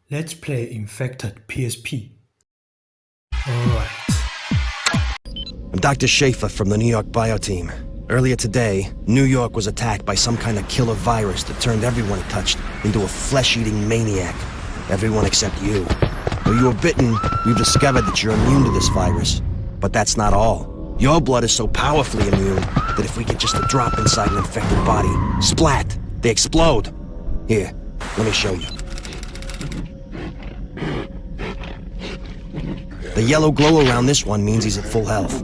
Let's play Infected PSP. Alright. I'm Dr. Schaefer from the New York Bio Team. Earlier today, New York was attacked by some kind of killer virus that turned everyone it touched into a flesh-eating maniac. Everyone except you. Though you were bitten, we've discovered that you're immune to this virus. But that's not all. Your blood is so powerfully immune that if we get just a drop inside an infected body, splat, they explode. Here, let me show you. The yellow glow around this one means he's at full health.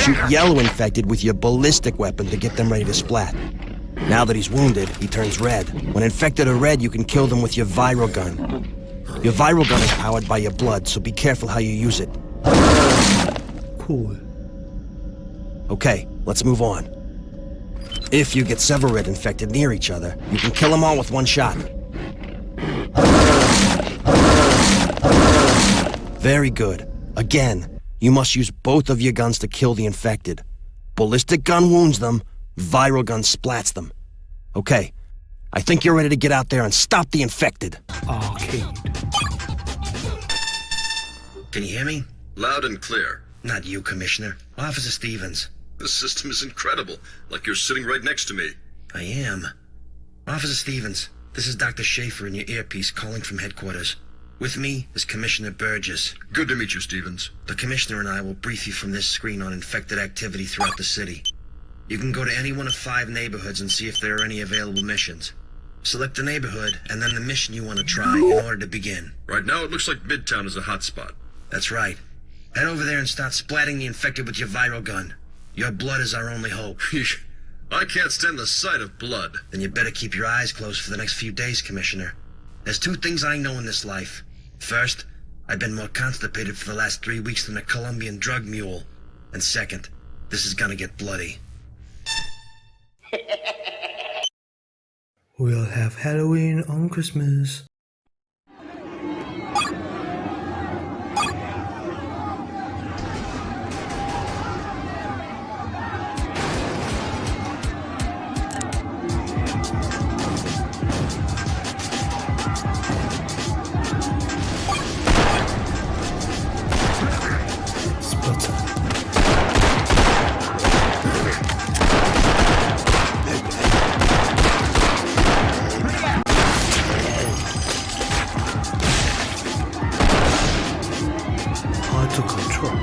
Shoot yellow infected with your ballistic weapon to get them ready to splat. Now that he's wounded, he turns red. When infected are red, you can kill them with your viral gun. Your viral gun is powered by your blood, so be careful how you use it. Cool. Okay, let's move on. If you get several red infected near each other, you can kill them all with one shot. Very good. Again, you must use both of your guns to kill the infected. Ballistic gun wounds them, viral gun splats them. Okay, I think you're ready to get out there and stop the infected. Arcade. Can you hear me? Loud and clear. Not you, Commissioner. Officer Stevens. This system is incredible, like you're sitting right next to me. I am. Officer Stevens, this is Dr. Schaefer in your earpiece calling from headquarters. With me is Commissioner Burgess. Good to meet you, Stevens. The Commissioner and I will brief you from this screen on infected activity throughout the city. You can go to any one of 5 neighborhoods and see if there are any available missions. Select the neighborhood and then the mission you want to try in order to begin. Right now it looks like Midtown is a hot spot. That's right. Head over there and start splatting the infected with your viral gun. Your blood is our only hope. I can't stand the sight of blood. Then you better keep your eyes closed for the next few days, Commissioner. There's 2 things I know in this life. First, I've been more constipated for the last 3 weeks than a Colombian drug mule. And second, this is gonna get bloody. We'll have Halloween on Christmas. Hard to control.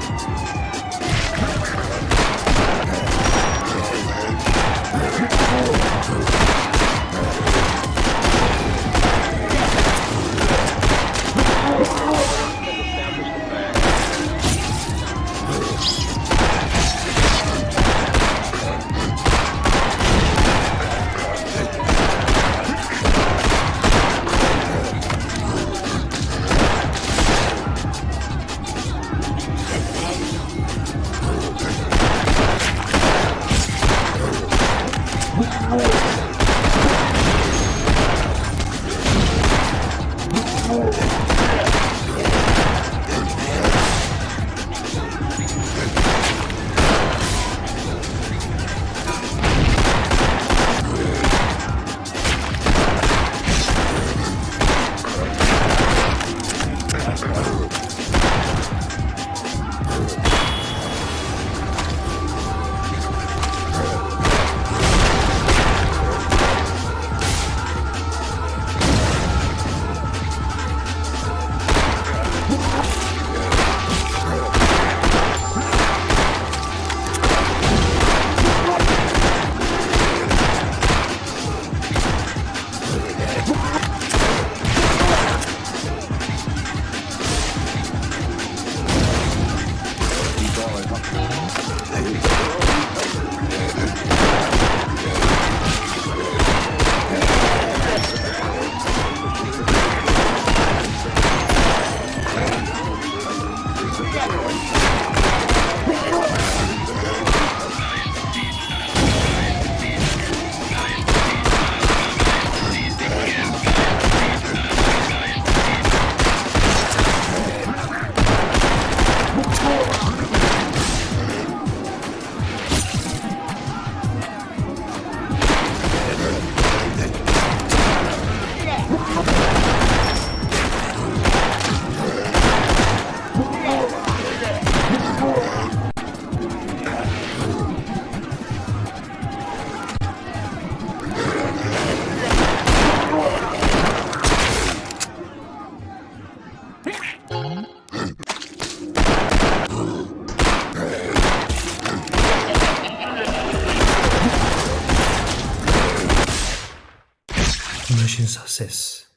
success.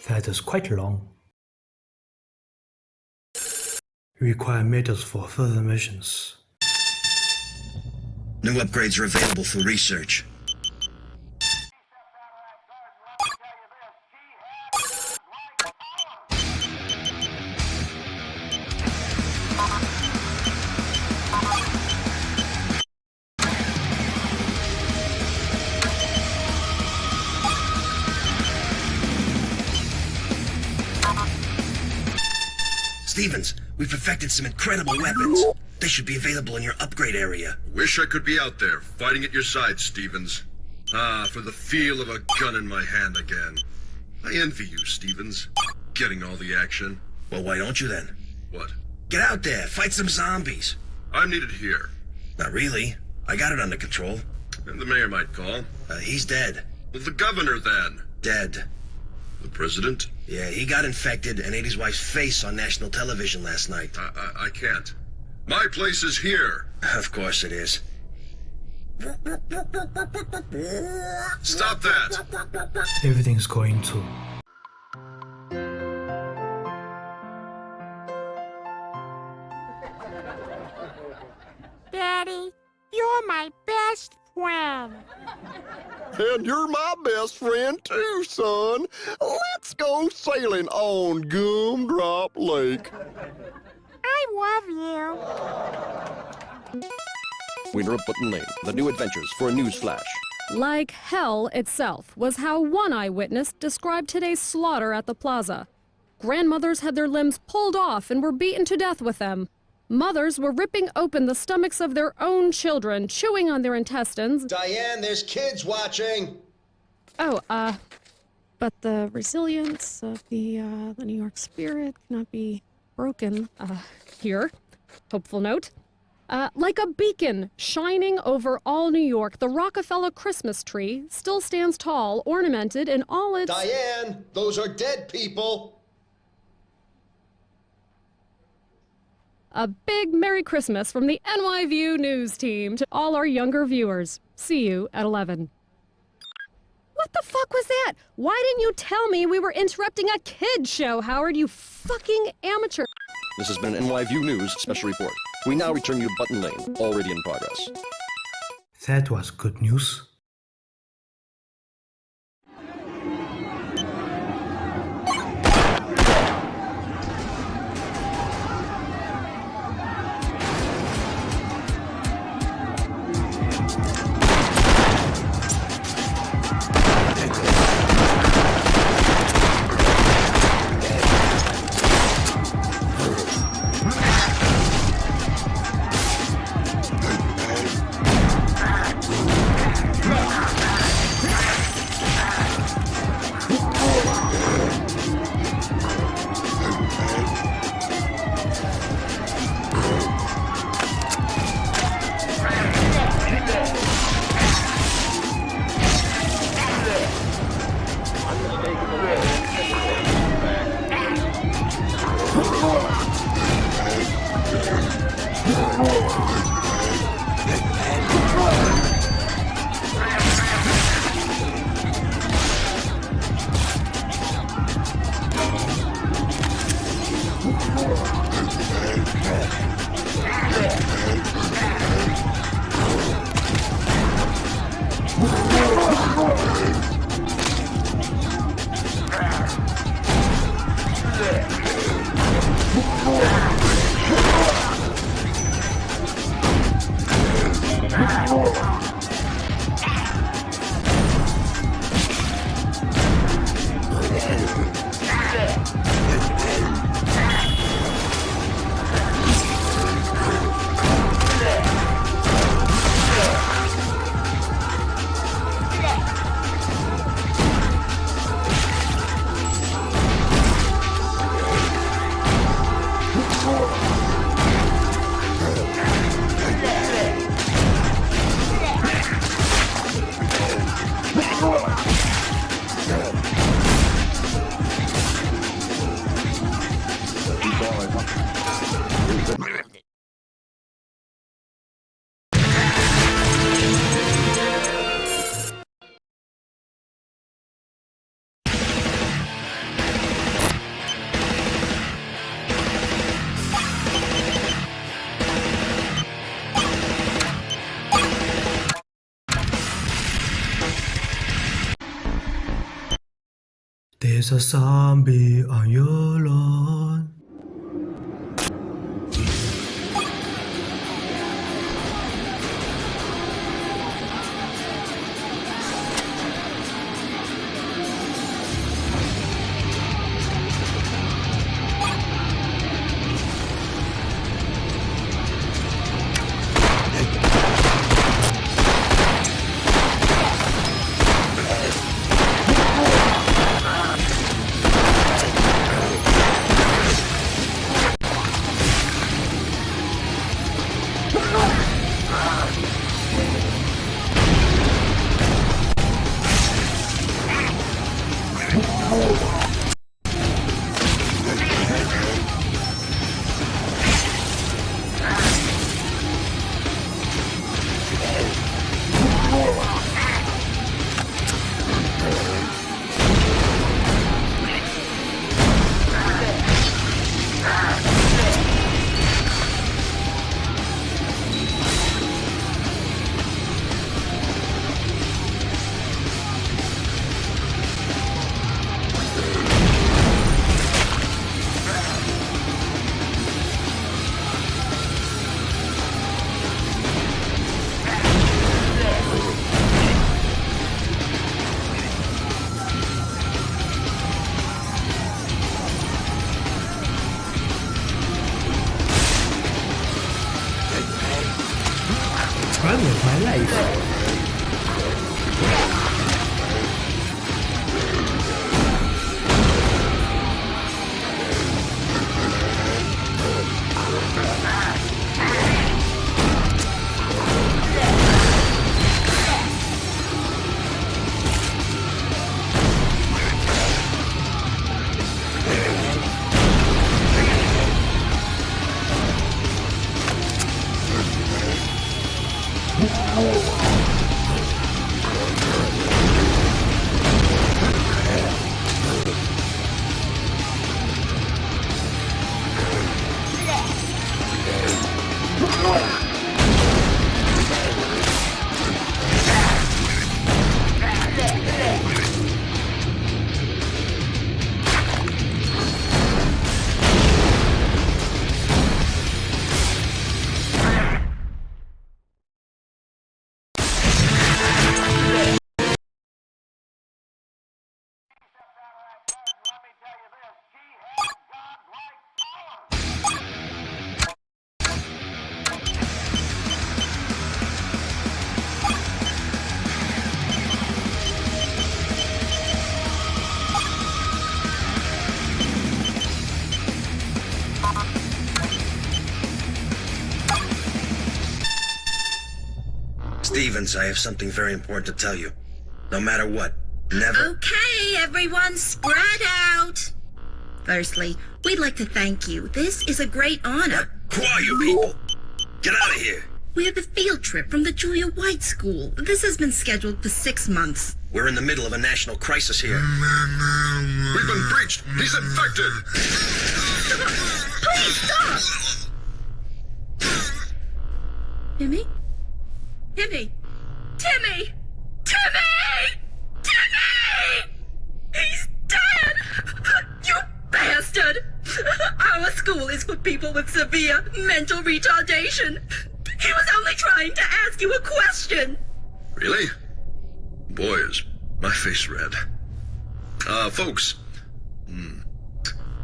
That is quite long. Require metals for further missions. New upgrades are available for research. Stevens, we've perfected some incredible weapons. They should be available in your upgrade area. Wish I could be out there, fighting at your side, Stevens. Ah, for the feel of a gun in my hand again. I envy you, Stevens. Getting all the action. Well, why don't you then? What? Get out there, fight some zombies. I'm needed here. Not really. I got it under control. And the mayor might call. He's dead. Well, the governor, then. Dead. The president? Yeah, he got infected and ate his wife's face on national television last night. I can't. My place is here. Of course it is. Stop that. Everything's going to. Daddy, you're my best friend. And you're my best friend too, son. Let's go sailing on Gumdrop Lake. I love you. Winner of Button Lane, the new adventures for a news flash. Like hell itself was how one eyewitness described today's slaughter at the plaza. Grandmothers had their limbs pulled off and were beaten to death with them. Mothers were ripping open the stomachs of their own children, chewing on their intestines. Diane, there's kids watching. But the resilience of the New York spirit cannot be broken, here. Hopeful note. Like a beacon shining over all New York, the Rockefeller Christmas tree still stands tall, ornamented in all its... Diane, those are dead people. A big Merry Christmas from the NYView News team to all our younger viewers. See you at 11. What the fuck was that? Why didn't you tell me we were interrupting a kid's show, Howard, you fucking amateur? This has been an NYView News special report. We now return you to Button Lane, already in progress. That was good news. There's a zombie on your lawn. Run with my life. Stevens, I have something very important to tell you. No matter what, never... Okay, everyone, spread out. Firstly, we'd like to thank you. This is a great honor. Who are you people? Get out of here. We have a field trip from the Julia White School. This has been scheduled for 6 months. We're in the middle of a national crisis here. We've been breached! He's infected! Please stop! Timmy? Timmy! Timmy! Timmy! Timmy! He's dead! You bastard! Our school is for people with severe mental retardation. He was only trying to ask you a question. Really? Boy, is my face red. Folks.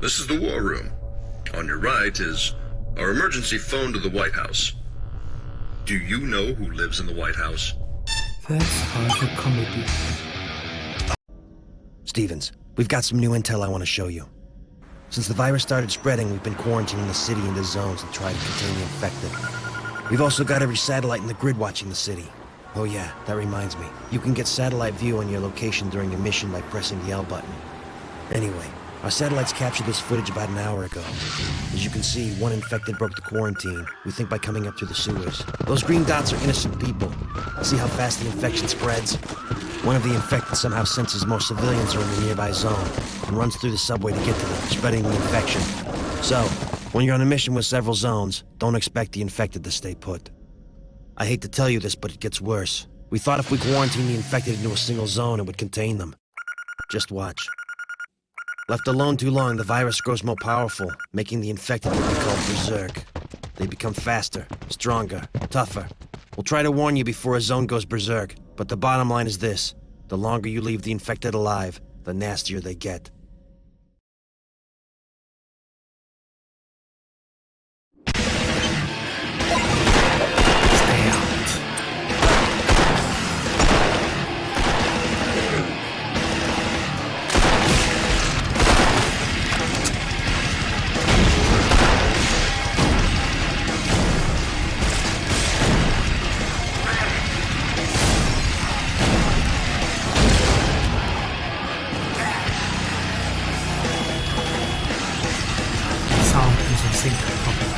This is the war room. On your right is our emergency phone to the White House. Do you know who lives in the White House? That's half a comedy. Stevens, we've got some new intel I want to show you. Since the virus started spreading, we've been quarantining the city into zones to try to contain the infected. We've also got every satellite in the grid watching the city. Oh yeah, that reminds me. You can get satellite view on your location during your mission by pressing the L button. Anyway, our satellites captured this footage about an hour ago. As you can see, one infected broke the quarantine, we think by coming up through the sewers. Those green dots are innocent people. See how fast the infection spreads? One of the infected somehow senses more civilians are in the nearby zone and runs through the subway to get to them, spreading the infection. So, when you're on a mission with several zones, don't expect the infected to stay put. I hate to tell you this, but it gets worse. We thought if we quarantined the infected into a single zone, it would contain them. Just watch. Left alone too long, the virus grows more powerful, making the infected what we call berserk. They become faster, stronger, tougher. We'll try to warn you before a zone goes berserk, but the bottom line is this. The longer you leave the infected alive, the nastier they get. Stay out. Sound is a single problem.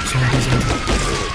Zombies enter.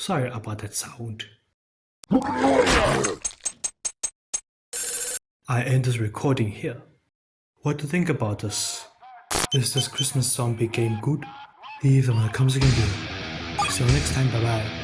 Sorry about that sound. I end this recording here. What do you think about this? Is this Christmas zombie game good? Leave in the comments again below. See you next time, bye bye.